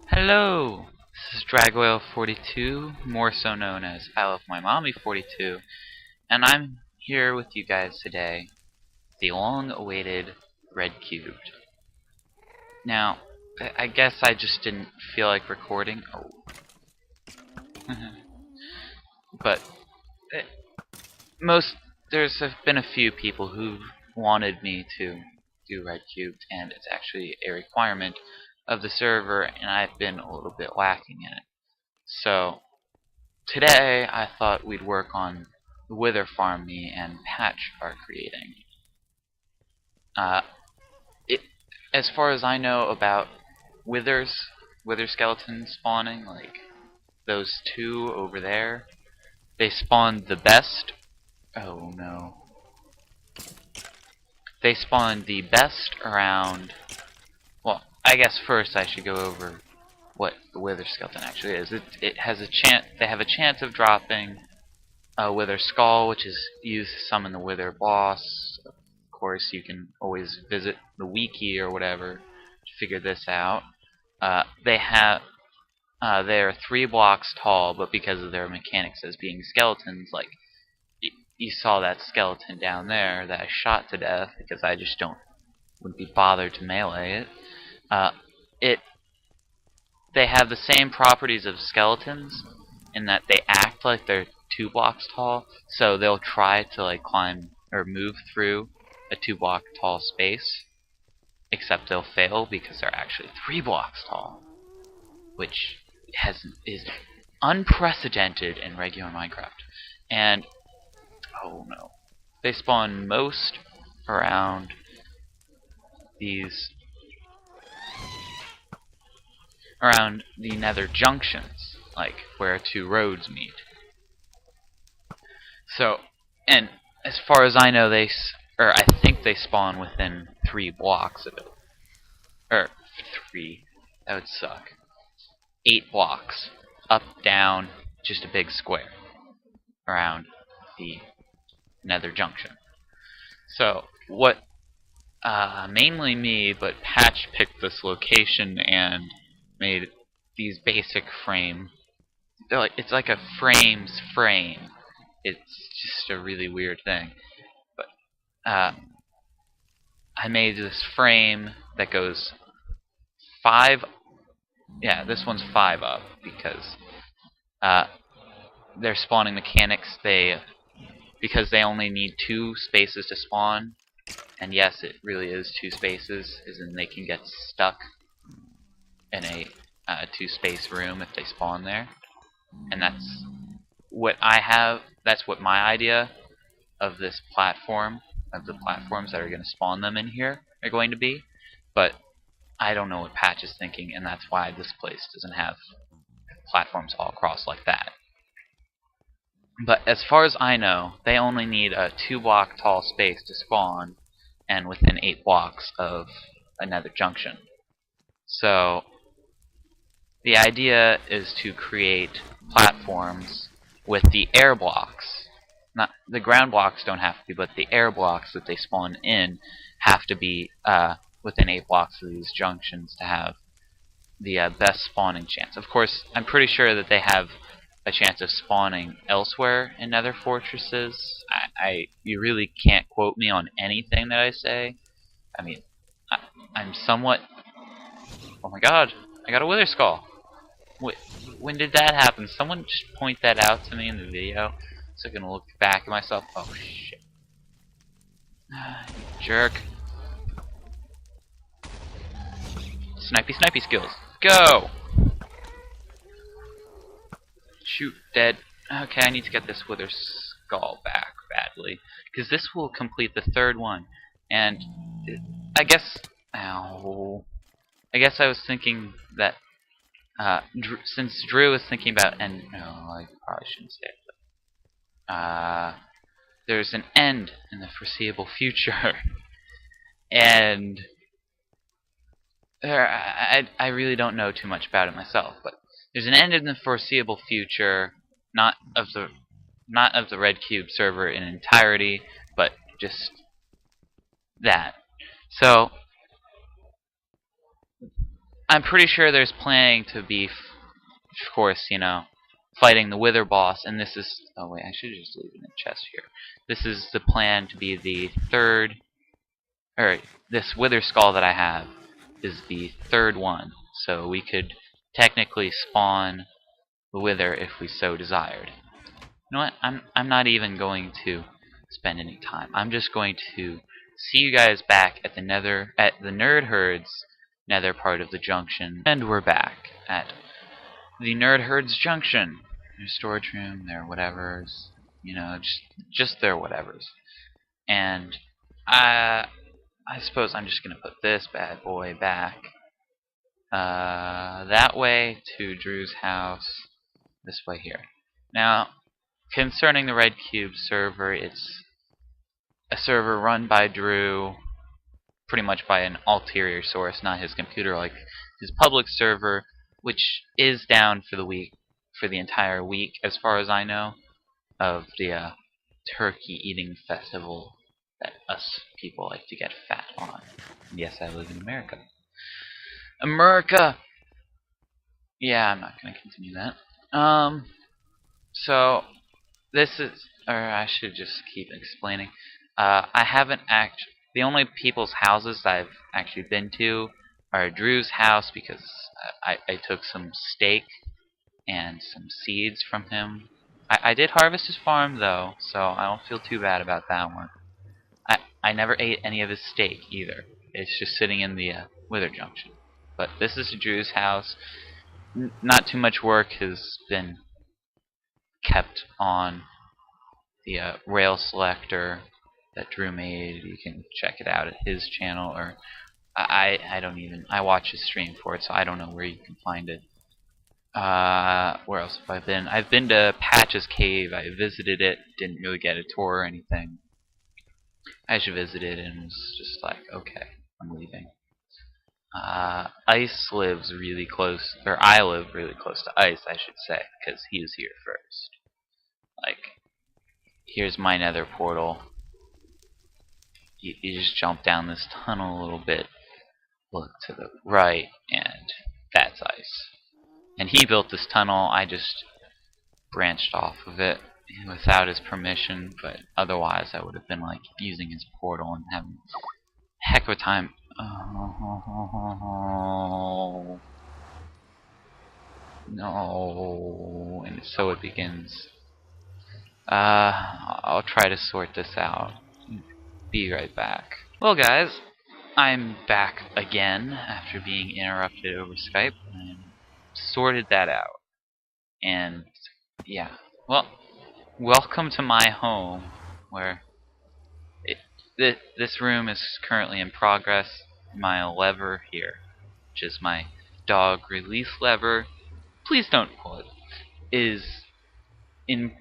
Hello, this is Dragwhale42, more so known as I Love My Mommy42, and I'm here with you guys today, the long-awaited Red Cubed. Now, I guess I just didn't feel like recording, but eh, there's been a few people who've wanted me to do Red Cubed, and it's actually a requirement of the server, and I've been a little bit lacking in it. So, today, I thought we'd work on the wither farm me and Patch are creating. Uh, it, as far as I know about wither skeletons spawning, like those two over there, they spawned the best. Oh no. They spawned the best around. Well, I guess first I should go over what the wither skeleton actually is. It has a chance. They have a chance of dropping a wither skull, which is used to summon the wither boss. Of course, you can always visit the wiki or whatever to figure this out. They're 3 blocks tall, but because of their mechanics as being skeletons, like you saw that skeleton down there that I shot to death because I just wouldn't be bothered to melee it. Uh, it they have the same properties of skeletons in that they act like they're 2 blocks tall, so they'll try to like climb or move through a 2 block tall space, except they'll fail because they're actually 3 blocks tall, which is unprecedented in regular Minecraft. And oh no, they spawn most around these around the nether junctions, like where 2 roads meet. So, and as far as I know, I think they spawn within 3 blocks of it. Or 3, that would suck. 8 blocks, up, down, just a big square around the nether junction. So, mainly me, but Patch picked this location and made these basic frame. It's like a frame's frame. It's just a really weird thing. But I made this frame that goes 5. Yeah, this one's 5 up because their spawning mechanics. Because they only need 2 spaces to spawn. And yes, it really is 2 spaces, as in they can get stuck in a 2-space room if they spawn there. And that's what my idea of this platform, of the platforms that are going to spawn them in here, are going to be. But I don't know what Patch is thinking, and that's why this place doesn't have platforms all across like that. But as far as I know, they only need a 2-block tall space to spawn, and within 8 blocks of another junction. So the idea is to create platforms with the air blocks. Not the ground blocks don't have to be, but the air blocks that they spawn in have to be within 8 blocks of these junctions to have the best spawning chance. Of course, I'm pretty sure that they have a chance of spawning elsewhere in nether fortresses. You really can't quote me on anything that I say. I mean, I'm somewhat. Oh my god, I got a wither skull. When did that happen? Someone just point that out to me in the video so I can look back at myself. Oh shit. Jerk. Snipey skills. Go! Shoot, dead. Okay, I need to get this wither skull back badly, because this will complete the 3rd one. And I guess, ow. I guess I was thinking that since Drew was thinking about, and no, I probably shouldn't say it, but there's an end in the foreseeable future, and I really don't know too much about it myself, but there's an end in the foreseeable future, not of the Red Cube server in entirety, but just that. So I'm pretty sure there's planning to be, of course, fighting the Wither boss, and this is. Oh wait, I should just leave it in the chest here. This is the plan to be the third, or this Wither skull that I have is the third one, so we could technically spawn the Wither if we so desired. You know what? I'm not even going to spend any time. I'm just going to see you guys back at the Nerd Herd's nether part of the junction, and we're back at the Nerd Herd's junction. Their storage room, their whatevers, just their whatevers. And I suppose I'm just gonna put this bad boy back that way to Drew's house, this way here. Now, concerning the Red Cube server, it's a server run by Drew, pretty much by an ulterior source, not his computer, like his public server, which is down for the entire week, as far as I know, of the turkey eating festival that us people like to get fat on. And yes, I live in America. America! Yeah, I'm not gonna continue that. So this is, or I should just keep explaining. I haven't the only people's houses I've actually been to are Drew's house, because I took some steak and some seeds from him. I did harvest his farm though, so I don't feel too bad about that one. I never ate any of his steak either. It's just sitting in the Wither Junction. But this is Drew's house. Not too much work has been kept on the rail selector that Drew made. You can check it out at his channel, or I don't even, I watch his stream for it, so I don't know where you can find it. Where else have I been? I've been to Patch's Cave. I visited it, didn't really get a tour or anything. I just visited and was just like, okay, I'm leaving. Ice lives really close, or I live really close to Ice, I should say, because he was here first. Like, here's my nether portal. You just jump down this tunnel a little bit, look to the right, and that's Ice. And he built this tunnel, I just branched off of it without his permission, but otherwise I would have been like using his portal and having a heck of a time. Oh, no. And so it begins. I'll try to sort this out. Be right back. Well, guys, I'm back again after being interrupted over Skype, and sorted that out. And yeah, well, welcome to my home, where this room is currently in progress. My lever here, which is my dog release lever, please don't pull it, is in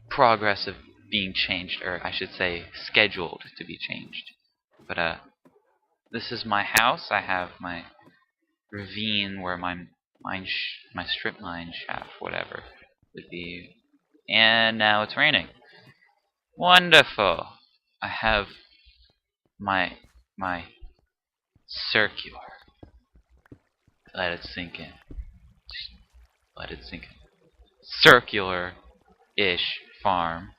progress of being changed, or I should say scheduled to be changed. But this is my house. I have my ravine where my strip mine shaft, whatever, would be. And now it's raining. Wonderful. I have my circular. Let it sink in. Let it sink in. Circular-ish farm.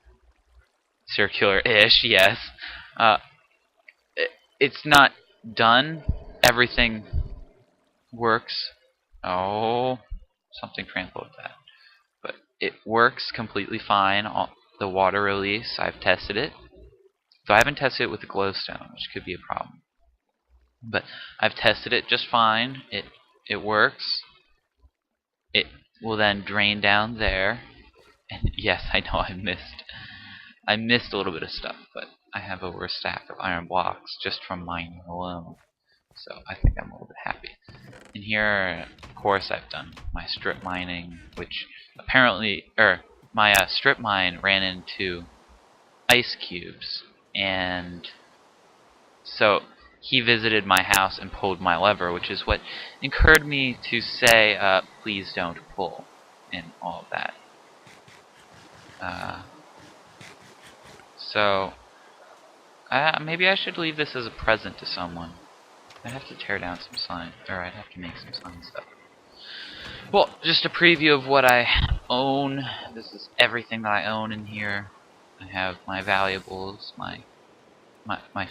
Circular-ish, yes. It's not done. Everything works. Oh, something trampled with that. But it works completely fine. The water release, I've tested it. So I haven't tested it with the glowstone, which could be a problem. But I've tested it just fine. It works. It will then drain down there. And yes, I know I missed a little bit of stuff, but I have over a stack of iron blocks just from mining alone. So I think I'm a little bit happy. And here, of course, I've done my strip mining, which apparently, my strip mine ran into ice cubes, and so he visited my house and pulled my lever, which is what encouraged me to say, please don't pull, and all of that. So maybe I should leave this as a present to someone. I'd have to tear down some sign, or I'd have to make some sign stuff. Well, just a preview of what I own. This is everything that I own in here. I have my valuables, my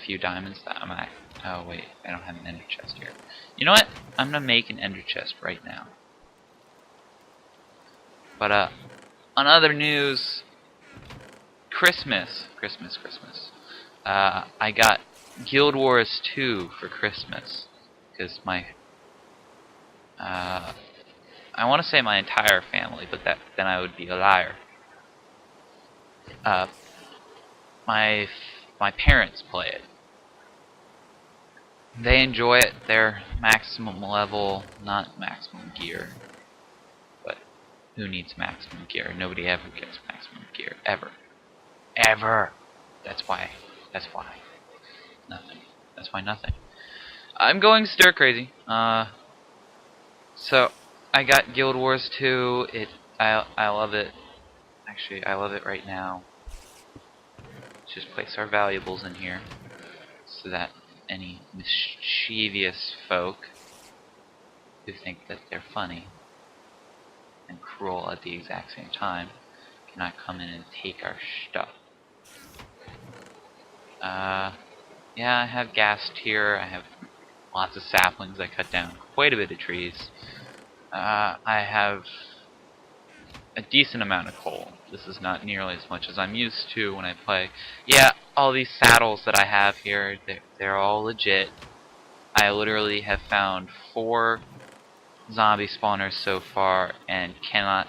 few diamonds that I'm at. Oh wait, I don't have an ender chest here. You know what? I'm gonna make an ender chest right now. But on other news, Christmas. I got Guild Wars 2 for Christmas because my I want to say my entire family, but then I would be a liar. My parents play it. They enjoy it. They're maximum level, not maximum gear. But who needs maximum gear? Nobody ever gets maximum gear ever. Ever. That's why. Nothing. That's why nothing. I'm going stir crazy. So I got Guild Wars 2. I love it. Actually, I love it right now. Let's just place our valuables in here so that any mischievous folk who think that they're funny and cruel at the exact same time cannot come in and take our stuff. Yeah, I have ghast here. I have lots of saplings. I cut down quite a bit of trees. I have a decent amount of coal. This is not nearly as much as I'm used to when I play. Yeah, all these saddles that I have here, they're all legit. I literally have found 4 zombie spawners so far and cannot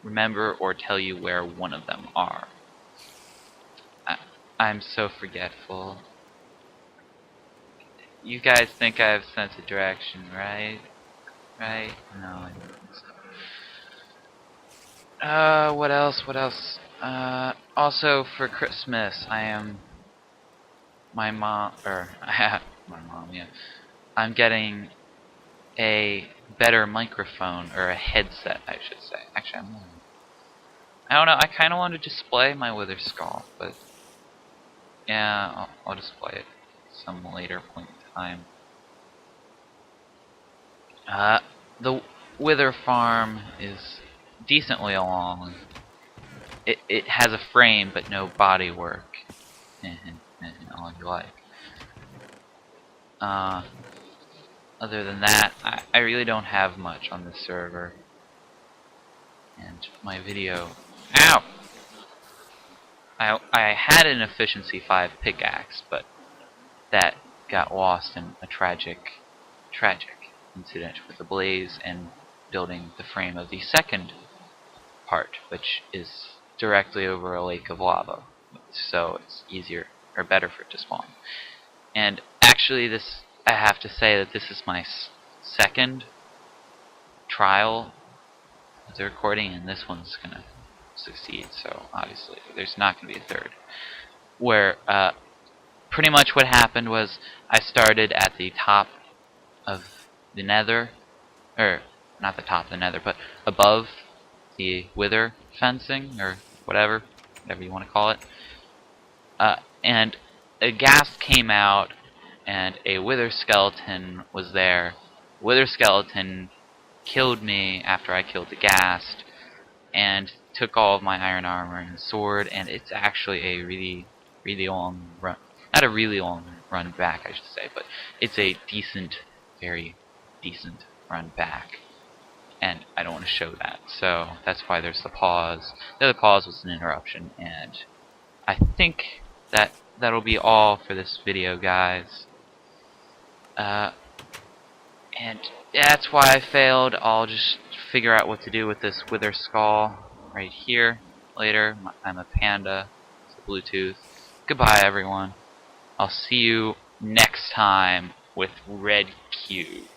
remember or tell you where one of them are. I'm so forgetful. You guys think I have sense of direction, right? Right? No, I don't think so. What else? Also for Christmas, my mom, yeah. I'm getting a better microphone, or a headset, I should say. Actually, I don't know, I kinda want to display my wither skull, but yeah, I'll display it some later point in time. The wither farm is decently along. It has a frame but no body work. All you like. Other than that, I really don't have much on this server. And my video... Ow! I had an efficiency 5 pickaxe, but that got lost in a tragic incident with the blaze and building the frame of the second part, which is directly over a lake of lava, so it's easier or better for it to spawn. And actually, I have to say that this is my second trial of the recording, and this one's gonna succeed. So obviously, there's not gonna be a third. Where pretty much what happened was I started at the top of the nether, or not the top of the nether, but above the wither fencing, or whatever you want to call it. And a ghast came out, and a wither skeleton was there. Wither skeleton killed me after I killed the ghast, and took all of my iron armor and sword, and it's actually a really long run. Not a really long run back, I should say, but it's a decent, very decent run back. And I don't want to show that, so that's why there's the pause. The other pause was an interruption, and I think that'll be all for this video, guys. And that's why I failed. I'll just figure out what to do with this wither skull right here later. I'm a panda. It's a Bluetooth. Goodbye, everyone. I'll see you next time with Red Cube.